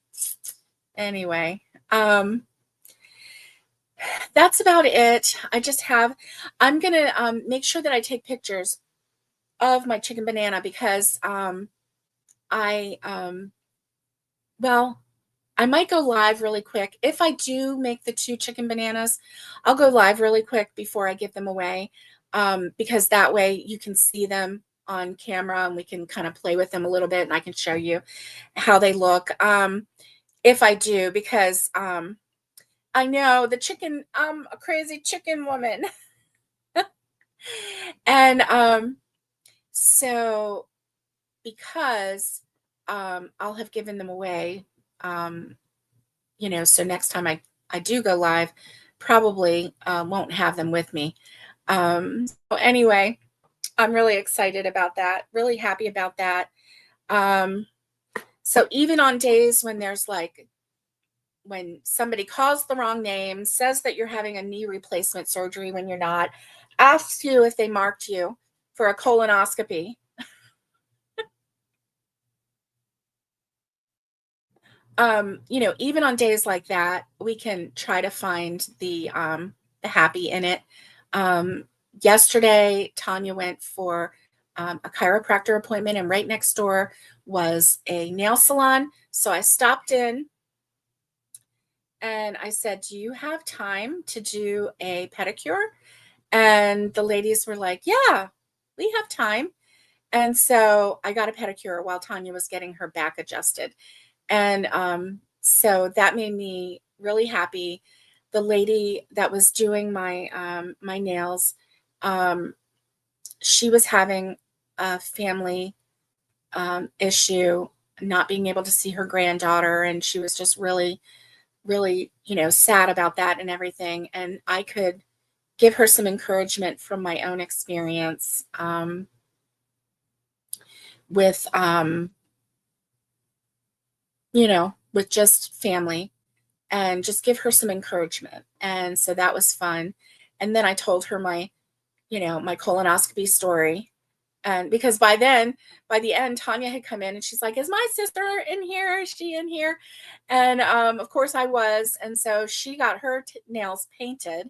anyway, that's about it. I'm going to make sure that I take pictures of my chicken banana, because I might go live really quick. If I do make the 2 chicken bananas, I'll go live really quick before I give them away, because that way you can see them on camera and we can kind of play with them a little bit, and I can show you how they look. If I do, because I know the chicken, I'm a crazy chicken woman. And so because I'll have given them away, so next time I do go live, probably won't have them with me. So anyway, I'm really excited about that, really happy about that. So even on days when there's when somebody calls the wrong name, says that you're having a knee replacement surgery when you're not, asks you if they marked you for a colonoscopy, even on days like that, we can try to find the happy in it. Yesterday, Tanya went for a chiropractor appointment, and right next door was a nail salon. So I stopped in and I said, "Do you have time to do a pedicure?" And the ladies were like, "Yeah, we have time." And so I got a pedicure while Tanya was getting her back adjusted. And so that made me really happy. The lady that was doing my nails, she was having a family issue, not being able to see her granddaughter, and she was just really, really, sad about that and everything. And I could give her some encouragement from my own experience with with just family, and just give her some encouragement. And so that was fun. And then I told her my colonoscopy story. And because by the end, Tanya had come in and she's like, "Is my sister in here? Is she in here?" And of course I was. And so she got her toenails painted.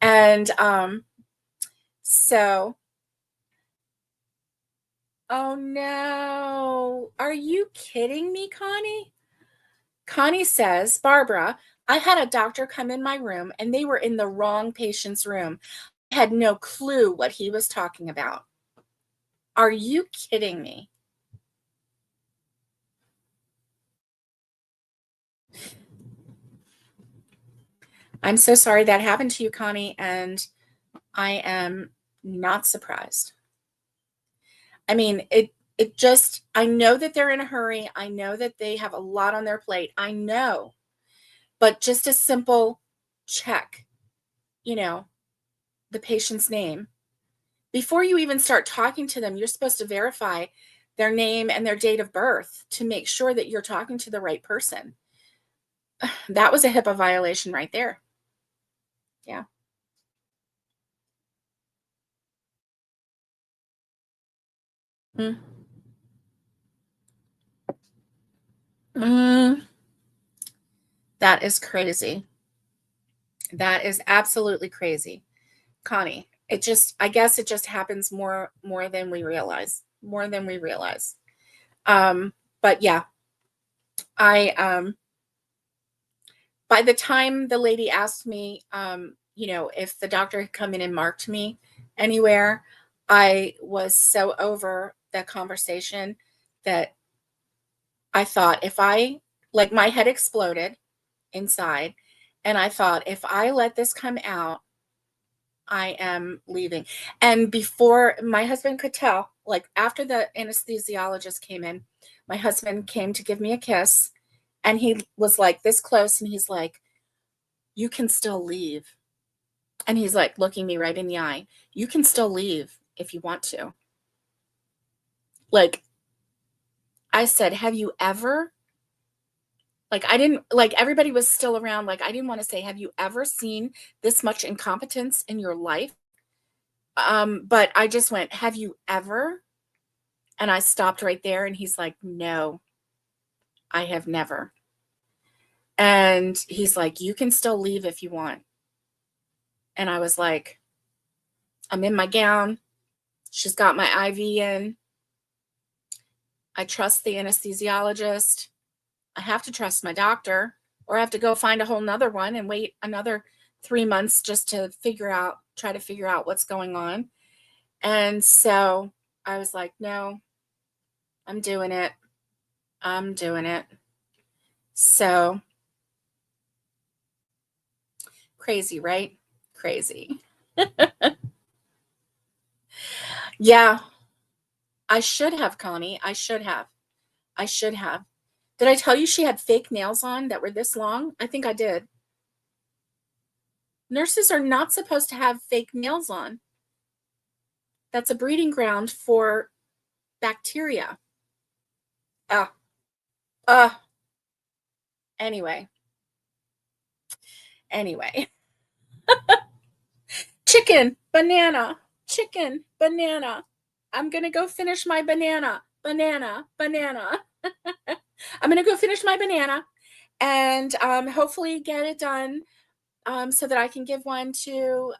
And so, oh no, are you kidding me, Connie? Connie says, "Barbara, I had a doctor come in my room and they were in the wrong patient's room. I had no clue what he was talking about." Are you kidding me? I'm so sorry that happened to you, Connie. And I am not surprised. I mean, it just, I know that they're in a hurry. I know that they have a lot on their plate. I know. But just a simple check, you know, the patient's name. Before you even start talking to them, you're supposed to verify their name and their date of birth to make sure that you're talking to the right person. That was a HIPAA violation right there. Yeah. Mm. Mm, that is crazy. That is absolutely crazy, Connie. It just, I guess it just happens more than we realize, more than we realize. But yeah, I by the time the lady asked me, if the doctor had come in and marked me anywhere, I was so over that conversation that I thought, if I, like, my head exploded inside, and I thought, if I let this come out, I am leaving. And before my husband could tell, like, after the anesthesiologist came in, my husband came to give me a kiss, and he was like this close, and he's like, "You can still leave." And he's like looking me right in the eye. "You can still leave if you want to." Like, I said, "Have you ever," like, I didn't, like, everybody was still around. Like, I didn't want to say, "Have you ever seen this much incompetence in your life?" But I just went, "Have you ever?" And I stopped right there, and he's like, "No, I have never." And he's like, "You can still leave if you want." And I was like, "I'm in my gown. She's got my IV in. I trust the anesthesiologist. I have to trust my doctor, or I have to go find a whole nother one and wait another 3 months just to try to figure out what's going on." And so I was like, "No, I'm doing it. I'm doing it." So crazy, right? Crazy. Yeah, I should have, Connie. I should have. I should have. Did I tell you she had fake nails on that were this long? I think I did. Nurses are not supposed to have fake nails on. That's a breeding ground for bacteria. Uh, uh, anyway, anyway. Chicken, banana, chicken, banana. I'm going to go finish my banana, banana, banana. I'm going to go finish my banana and hopefully get it done, so that I can give one to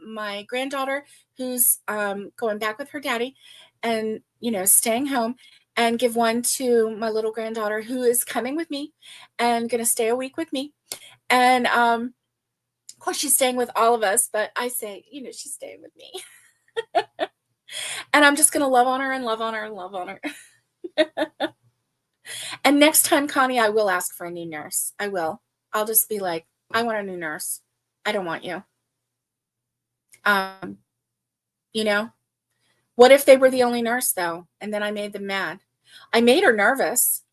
my granddaughter who's going back with her daddy and, staying home, and give one to my little granddaughter who is coming with me and going to stay a week with me. And of course, she's staying with all of us, but I say, she's staying with me. And I'm just going to love on her and love on her and love on her. And next time, Connie, I will ask for a new nurse. I will. I'll just be like, "I want a new nurse. I don't want you." Um, you know, what if they were the only nurse, though? And then I made them mad. I made her nervous,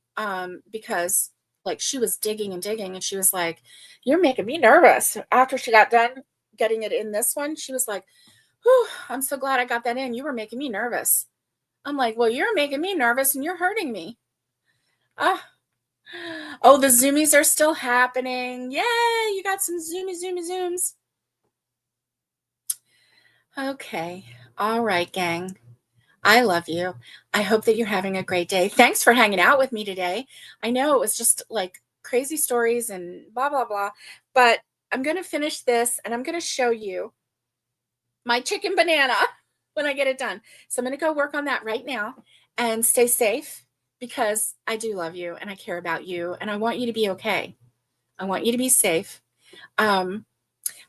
because, like, she was digging and digging, and she was like, "You're making me nervous." After she got done getting it in this one, she was like, "Whew, I'm so glad I got that in. You were making me nervous." I'm like, "Well, you're making me nervous and you're hurting me." Ah. Oh, the zoomies are still happening. Yay, you got some zoomies. Okay. All right, gang. I love you. I hope that you're having a great day. Thanks for hanging out with me today. I know it was just like crazy stories and blah, blah, blah, but I'm going to finish this and I'm going to show you my chicken banana when I get it done. So I'm going to go work on that right now, and stay safe, because I do love you and I care about you and I want you to be okay. I want you to be safe. Um,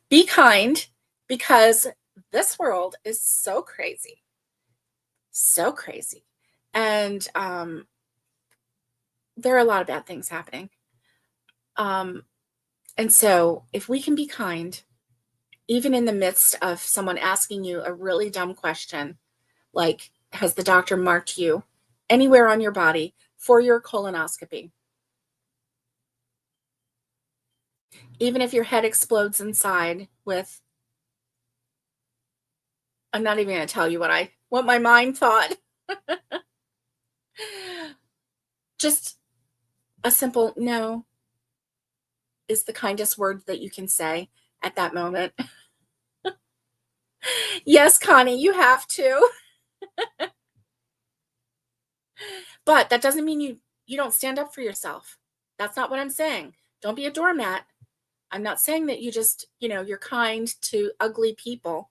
be kind, because this world is so crazy. So crazy. And there are a lot of bad things happening. Um, and so if we can be kind, even in the midst of someone asking you a really dumb question, like, has the doctor marked you anywhere on your body for your colonoscopy? Even if your head explodes inside with, I'm not even going to tell you what my mind thought. Just a simple no is the kindest word that you can say at that moment. Yes, Connie, you have to. But that doesn't mean you don't stand up for yourself. That's not what I'm saying. Don't be a doormat. I'm not saying that you just, you're kind to ugly people.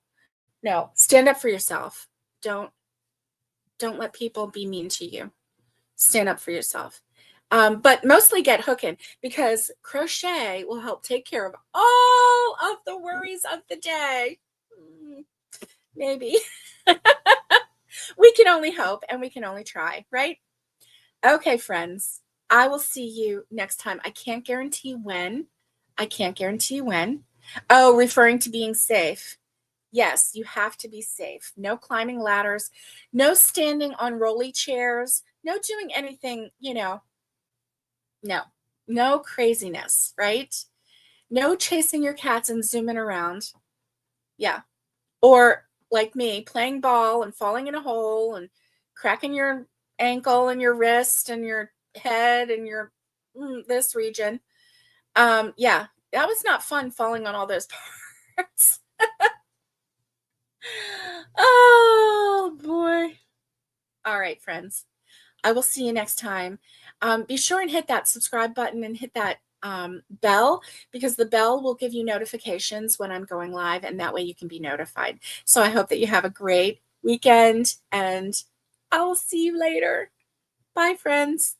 No, stand up for yourself. Don't let people be mean to you. Stand up for yourself. But mostly get hooking, because crochet will help take care of all of the worries of the day. Maybe. We can only hope, and we can only try, right? Okay, friends, I will see you next time. I can't guarantee when. Oh, referring to being safe. Yes, you have to be safe. No climbing ladders, no standing on rolly chairs, no doing anything, no craziness, right? No chasing your cats and zooming around. Yeah. Or like me, playing ball and falling in a hole and cracking your ankle and your wrist and your head and your this region. Yeah, that was not fun, falling on all those parts. Oh boy. All right, friends. I will see you next time. Be sure and hit that subscribe button and hit that bell, because the bell will give you notifications when I'm going live, and that way you can be notified. So I hope that you have a great weekend, and I will see you later. Bye, friends.